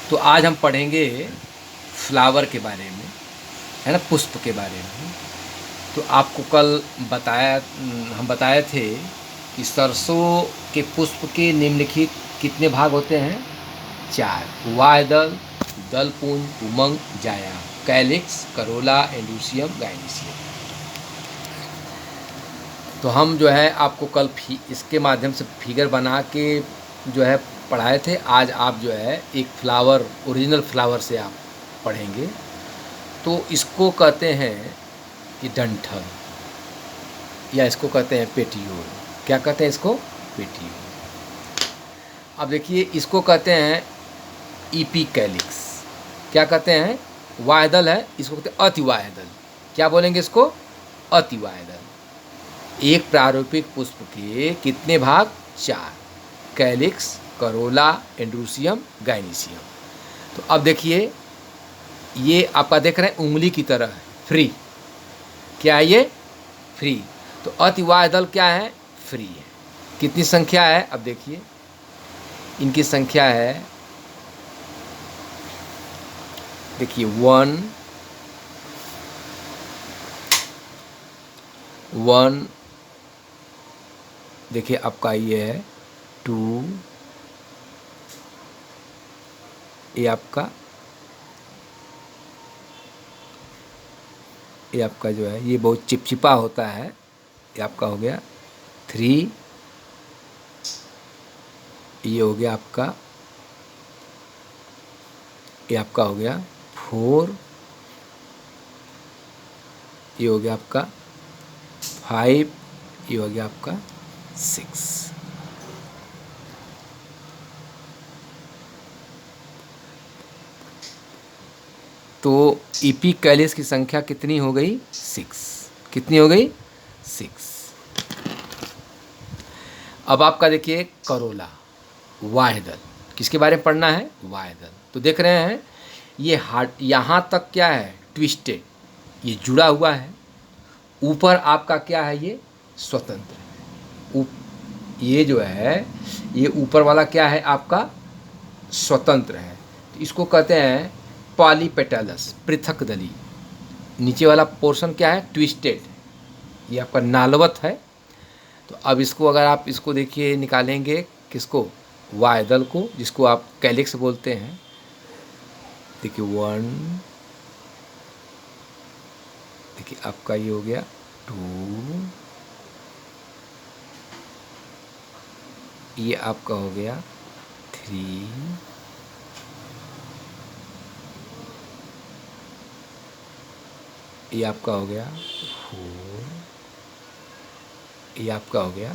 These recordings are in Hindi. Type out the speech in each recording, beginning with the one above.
तो आज हम पढ़ेंगे फ्लावर के बारे में, है ना, पुष्प के बारे में। तो आपको कल हम बताए थे कि सरसों के पुष्प के निम्नलिखित कितने भाग होते हैं? 4। वायदल, दलपुंज, उमंग, जाया, कैलिक्स, करोला, एंड्यूसियम, गाइनिसियम। तो हम जो है आपको कल इसके माध्यम से फिगर बना के जो है पढ़ाए थे। आज आप जो है एक फ्लावर, ओरिजिनल फ्लावर से आप पढ़ेंगे। तो इसको कहते हैं कि डंठल, या इसको कहते हैं पेटियोल। क्या कहते हैं इसको? पेटियोल। अब देखिए, इसको कहते हैं इपीकैलिक्स। क्या कहते हैं? वायदल है, इसको कहते हैं अतिवायदल। क्या बोलेंगे इसको? अतिवायदल। एक प्रारूपिक पुष्प के कितने भाग? 4। Calyx, corolla, androecium, gynoecium. तो अब देखिए, ये आपका देख रहे हैं उंगली की तरह है, फ्री। क्या है ये? फ्री। तो अतिवायदल क्या है? फ्री है। कितनी संख्या है? अब देखिए, इनकी संख्या है, देखिए 1, देखिए आपका ये है 2, ये आपका जो है ये बहुत चिपचिपा होता है, ये आपका हो गया 3, ये हो गया आपका, ये आपका हो गया 4, ये हो गया आपका 5, ये हो गया आपका 6। तो इपीकैलिस की संख्या कितनी हो गई? 6। कितनी हो गई? 6। अब आपका देखिए करोला, वायदल। किसके बारे में पढ़ना है? वायदल। तो देख रहे हैं ये हार्ट यहाँ तक क्या है? ट्विस्टेड, ये जुड़ा हुआ है। ऊपर आपका क्या है? ये स्वतंत्र है। ये जो है, ये ऊपर वाला क्या है? आपका स्वतंत्र है। तो इसको कहते हैं पॉलीपेटलस, पृथक दली। नीचे वाला पोर्शन क्या है? ट्विस्टेड, ये आपका नालवत है। तो अब इसको अगर आप इसको देखिए निकालेंगे, किसको? वायदल को, जिसको आप कैलिक्स बोलते हैं। देखिए 1, देखिए आपका ये हो गया 2, ये आपका हो गया 3, ये आपका हो गया 4, ये आपका हो गया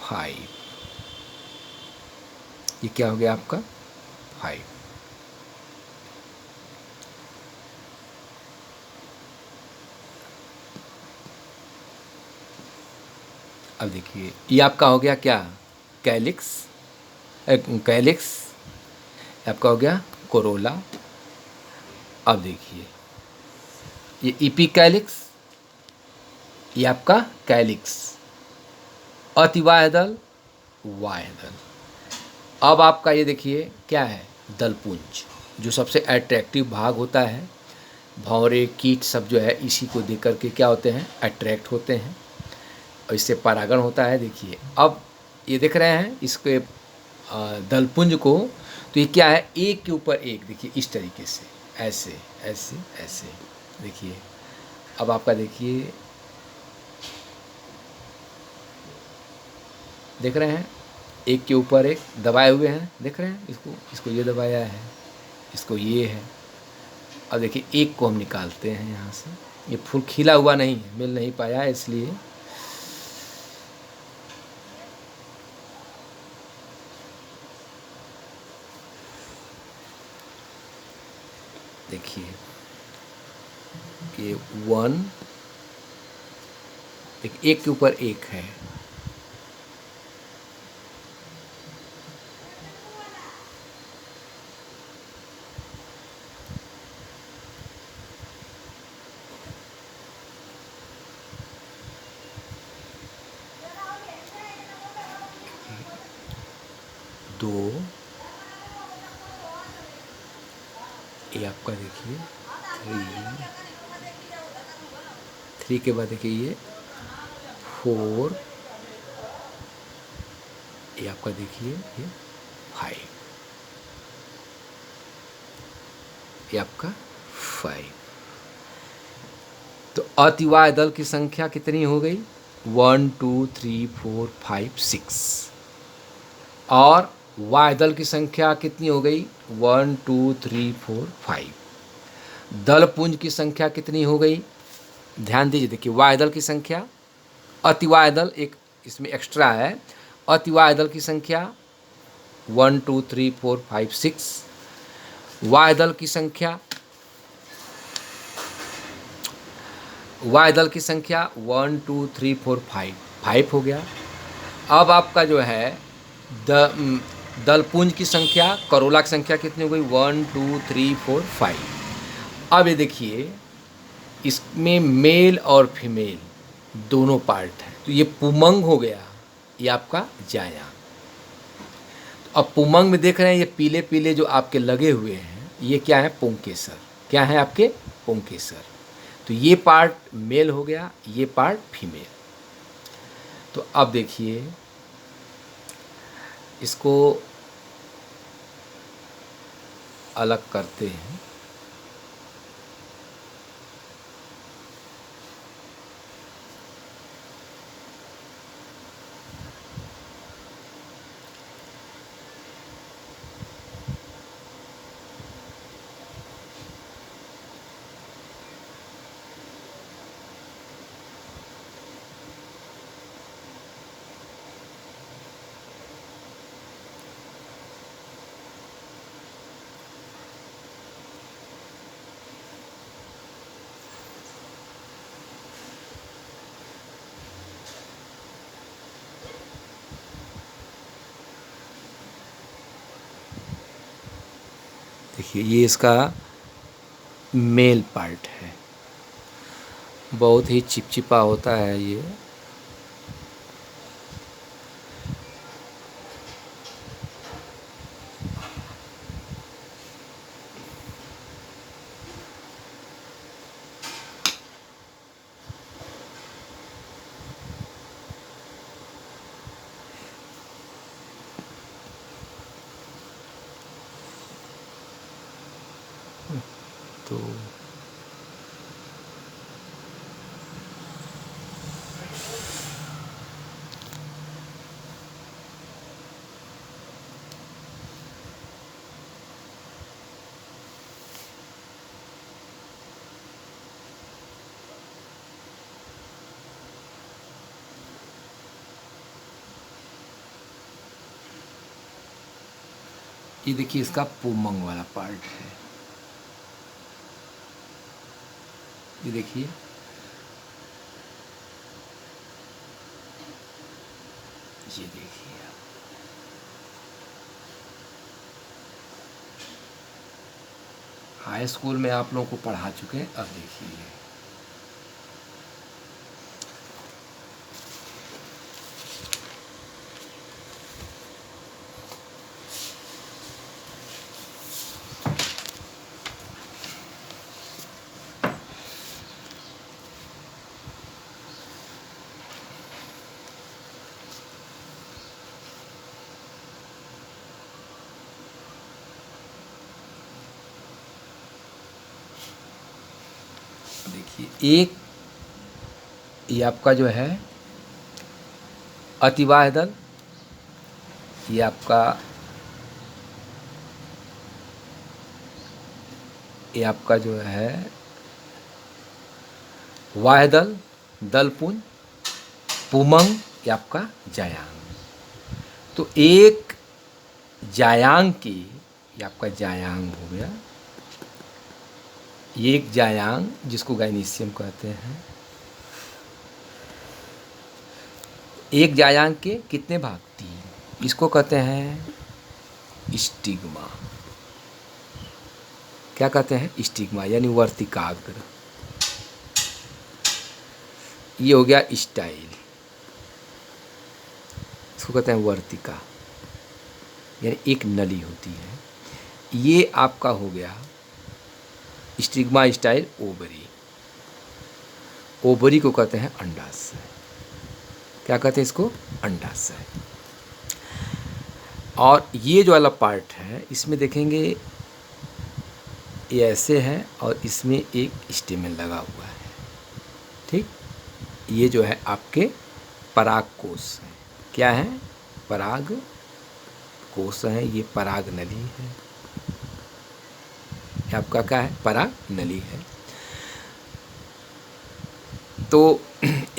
5, ये क्या हो गया आपका? 5। अब देखिए, ये आपका हो गया क्या? कैलिक्स। कैलिक्स आपका हो गया कोरोला। अब देखिए, ये इपीकैलिक्स, ये आपका कैलिक्स। अतिवायदल, वायदल। अब आपका ये देखिए क्या है? दलपुंज, जो सबसे अट्रैक्टिव भाग होता है। भंवरे, कीट सब जो है इसी को देख करके क्या होते हैं? अट्रैक्ट होते हैं, और इससे परागण होता है। देखिए अब ये देख रहे हैं इसके दलपुंज को। तो ये क्या है? एक के ऊपर एक, देखिए इस तरीके से, ऐसे ऐसे ऐसे। देखिए अब आपका देखिए, देख रहे हैं एक के ऊपर एक दबाए हुए हैं। देख रहे हैं इसको ये दबाया है, इसको ये है। अब देखिए एक को हम निकालते हैं यहाँ से। ये फूल खिला हुआ नहीं है, मिल नहीं पाया है, इसलिए देखिए ये 1, एक के ऊपर एक है। दो, ये आपका देखिए 3 के बाद देखिए ये 4, ये आपका देखिए ये 5, ये आपका 5। तो अतिवाय दल की संख्या कितनी हो गई? 1 2 3 4 5 6। और वाय दल की संख्या कितनी हो गई? 1 2 3 4 5। दल पुंज की संख्या कितनी हो गई? ध्यान दीजिए, देखिए वाय दल की संख्या, अतिवाय दल एक इसमें एक्स्ट्रा है। अतिवाय दल की संख्या 1 2 3 4 5 6। वाय दल की संख्या, वाय दल की संख्या 1 2 3 4 5, 5 हो गया। अब आपका जो है दलपुंज की संख्या, करोला की संख्या कितनी हो गई? 1 2 3 4 5। अब ये देखिए इसमें मेल और फीमेल दोनों पार्ट हैं, तो ये पुमंग हो गया, ये आपका जायांग। तो अब पुमंग में देख रहे हैं ये पीले पीले जो आपके लगे हुए हैं, ये क्या है? पुंकेसर। क्या है आपके? पुंकेसर। तो ये पार्ट मेल हो गया, ये पार्ट फीमेल। तो अब देखिए इसको अलग करते हैं। देखिए ये इसका मेल पार्ट है, बहुत ही चिपचिपा होता है ये। तो ये देखिए इसका पुमंग वाला पार्ट है, ये देखिए। ये देखिए हाई स्कूल में आप लोगों को पढ़ा चुके हैं, अब देखिए एक, ये आपका जो है अतिवाय दल, ये आपका, ये आपका जो है वाय दल, दलपुंज, पुमंग, ये आपका जायांग। तो एक जायांग की, ये आपका जायांग हो गया, ये एक जायांग जिसको गाइनीशियम कहते हैं। एक जायांग के कितने भाग? 3। इसको कहते हैं स्टिग्मा। क्या कहते हैं? स्टिग्मा, यानी वर्तिकाग्र। ये हो गया स्टाइल, इसको कहते हैं वर्तिका, यानी एक नली होती है। ये आपका हो गया स्टिग्मा स्टाइल ओवरी। ओवरी को कहते हैं अंडाशय। क्या कहते हैं इसको? अंडाशय। और ये जो वाला पार्ट है इसमें देखेंगे ये ऐसे है और इसमें एक स्टेमेन लगा हुआ है। ठीक, ये जो है आपके पराग कोश है। क्या है? पराग कोश है। ये पराग नली है। ये आपका क्या है? पराग नली है। तो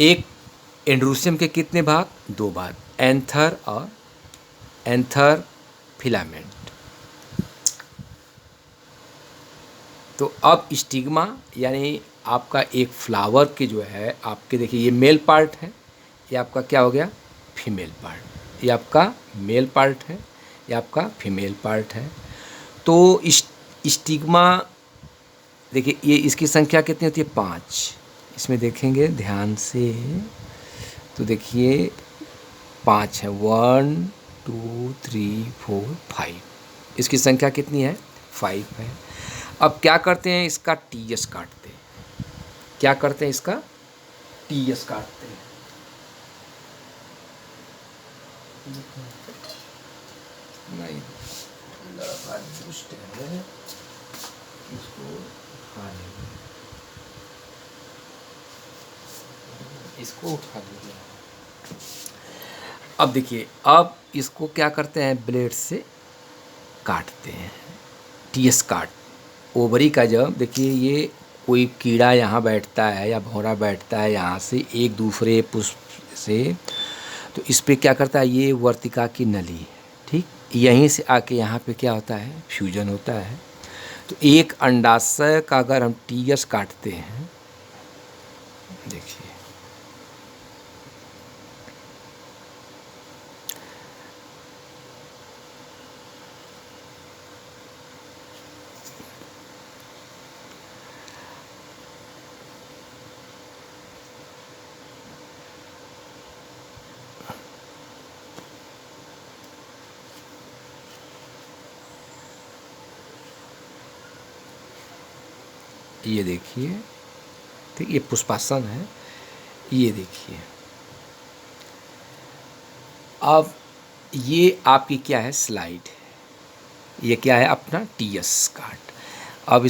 एक एंड्रोसियम के कितने भाग? 2 भाग, एंथर और एंथर फिलामेंट। तो अब स्टिग्मा यानी आपका एक फ्लावर के जो है आपके, देखिए ये मेल पार्ट है, ये आपका क्या हो गया? Female part. ये आपका मेल पार्ट है, ये आपका फीमेल पार्ट है। तो स्टिग्मा देखिए ये इसकी संख्या कितनी होती है? 5। इसमें देखेंगे ध्यान से तो देखिए 5 है। 1 2 3 4 5। इसकी संख्या कितनी है? 5 है। अब क्या करते हैं? इसका टीएस काटते हैं। क्या करते हैं? इसका टीएस काटते हैं। नहीं, लड़का दुष्ट है, इसको उठा लेंगे, इसको उठा लेंगे। अब देखिए, अब इसको क्या करते हैं? ब्लेड से काटते हैं। टीएस काट ओवरी का जब देखिए ये कोई कीड़ा यहाँ बैठता है या भौरा बैठता है यहाँ से एक दूसरे पुष्प से, तो इस पे क्या करता है? ये वर्तिका की नली, ठीक, यहीं से आके यहाँ पे क्या होता है? फ्यूजन होता है। तो एक अंडाशय का अगर हम टीएस काटते हैं, देखिए ये देखिए, ठीक, ये पुष्पासन है। ये देखिए, अब ये आपकी क्या है? स्लाइड है। ये क्या है? अपना टीएस काट। अब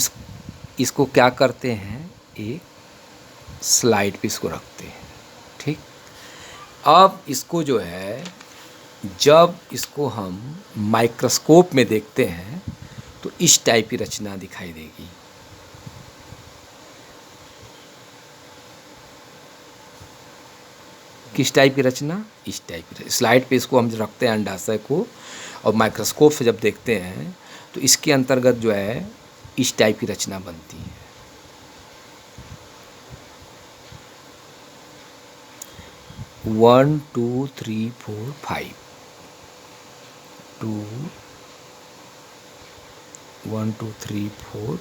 इसको क्या करते हैं? एक स्लाइड पे इसको रखते हैं, ठीक। अब इसको जो है जब इसको हम माइक्रोस्कोप में देखते हैं तो इस टाइप की रचना दिखाई देगी। किस टाइप की रचना? इस टाइप की। स्लाइड पे इसको हम रखते हैं अंडाशय को, और माइक्रोस्कोप से जब देखते हैं तो इसके अंतर्गत जो है इस टाइप की रचना बनती है। 1 2 3 4 5 2 1 2 3 4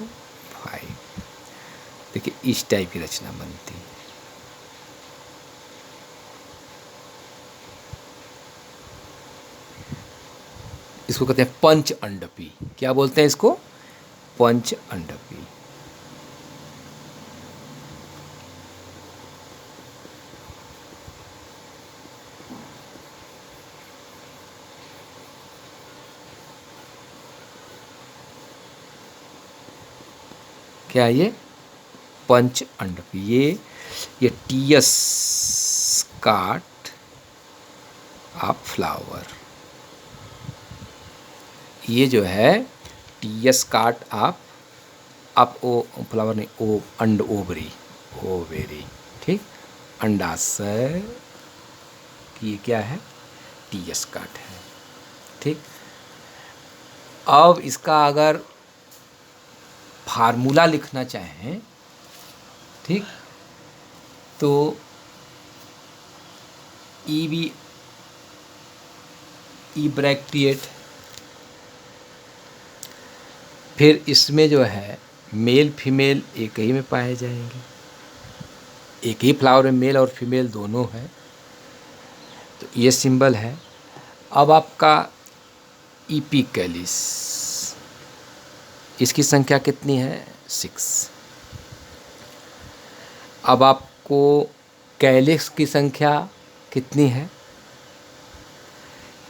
5। देखिए इस टाइप की रचना बनती है। इसको कहते हैं पंच अंडपी। क्या बोलते हैं इसको? पंच अंडपी। क्या है ये? पंच अंडपी। ये टीएस काट ऑफ फ्लावर। ये जो है टीएस काट आप ओ फ्लावर नहीं, ओ अंड ओवरी, ओवेरी, ठीक। अंडाशय की ये क्या है? टीएस काट है, ठीक। अब इसका अगर फार्मूला लिखना चाहें, ठीक, तो ई ब्रैक्टिएट, फिर इसमें जो है मेल फीमेल एक ही में पाए जाएंगे। एक ही फ्लावर में मेल और फीमेल दोनों है, तो ये सिंबल है। अब आपका इपिकैलिस, इसकी संख्या कितनी है? 6। अब आपको कैलिक्स की संख्या कितनी है?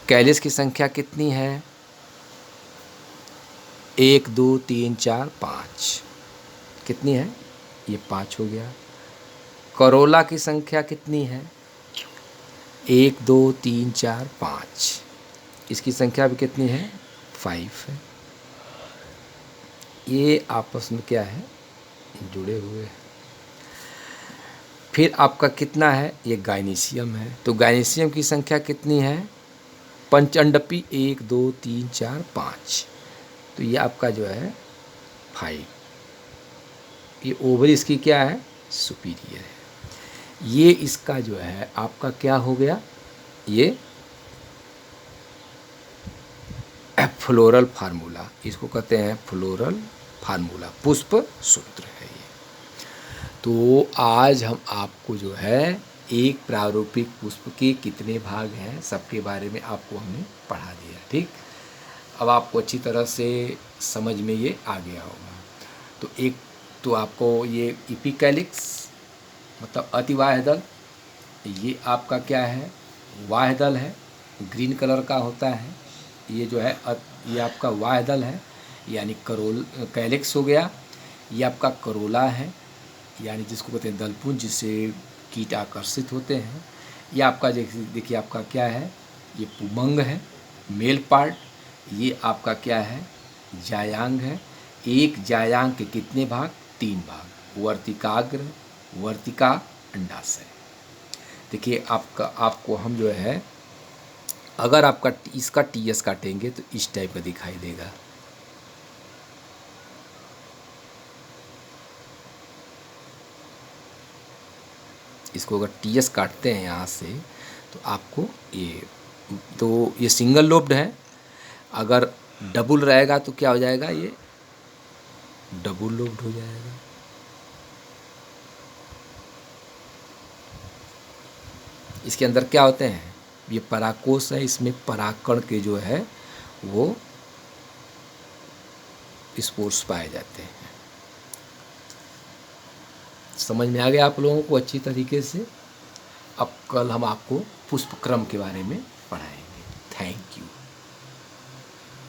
कैलिक्स की संख्या कितनी है? 1 2 3 4 5। कितनी है? ये 5 हो गया। करोला की संख्या कितनी है? 1 2 3 4 5। इसकी संख्या भी कितनी है? 5 है। ये आपस में क्या है? जुड़े हुए हैं। फिर आपका कितना है? ये गाइनीशियम है। तो गाइनीशियम की संख्या कितनी है? पंचअंडपी 1 2 3 4 5। तो ये आपका जो है 5। ये ओवरी इसकी क्या है? सुपीरियर है। ये इसका जो है आपका क्या हो गया? ये फ्लोरल फार्मूला, इसको कहते हैं फ्लोरल फार्मूला, पुष्प सूत्र है ये। तो आज हम आपको जो है एक प्रारूपिक पुष्प के कितने भाग हैं सबके बारे में आपको हमने पढ़ा दिया। ठीक, अब आपको अच्छी तरह से समझ में ये आ गया होगा। तो एक तो आपको ये इपिकैलिक्स मतलब अतिवाह्यदल, ये आपका क्या है? वाह्यदल है, ग्रीन कलर का होता है। ये जो है ये आपका वाह्यदल है यानी कैलिक्स हो गया। ये आपका करोला है यानी जिसको कहते हैं दलपुंज, जिससे कीट आकर्षित होते हैं। ये आपका देखिए आपका क्या है? ये पुमंग है, मेल पार्ट। ये आपका क्या है? जायांग है। एक जायांग के कितने भाग? 3 भाग, वर्तिकाग्र, वर्तिका, अंडाशय। देखिए आपको हम जो है अगर आपका इसका टीएस काटेंगे तो इस टाइप का दिखाई देगा। इसको अगर टीएस काटते हैं यहाँ से तो आपको ये सिंगल लोब्ड है। अगर डबल रहेगा तो क्या हो जाएगा? ये डबल लोब्ड हो जाएगा। इसके अंदर क्या होते हैं? ये परागकोश है, इसमें परागकण के जो है वो स्पोर्स पाए जाते हैं। समझ में आ गया आप लोगों को अच्छी तरीके से? अब कल हम आपको पुष्पक्रम के बारे में पढ़ाएंगे।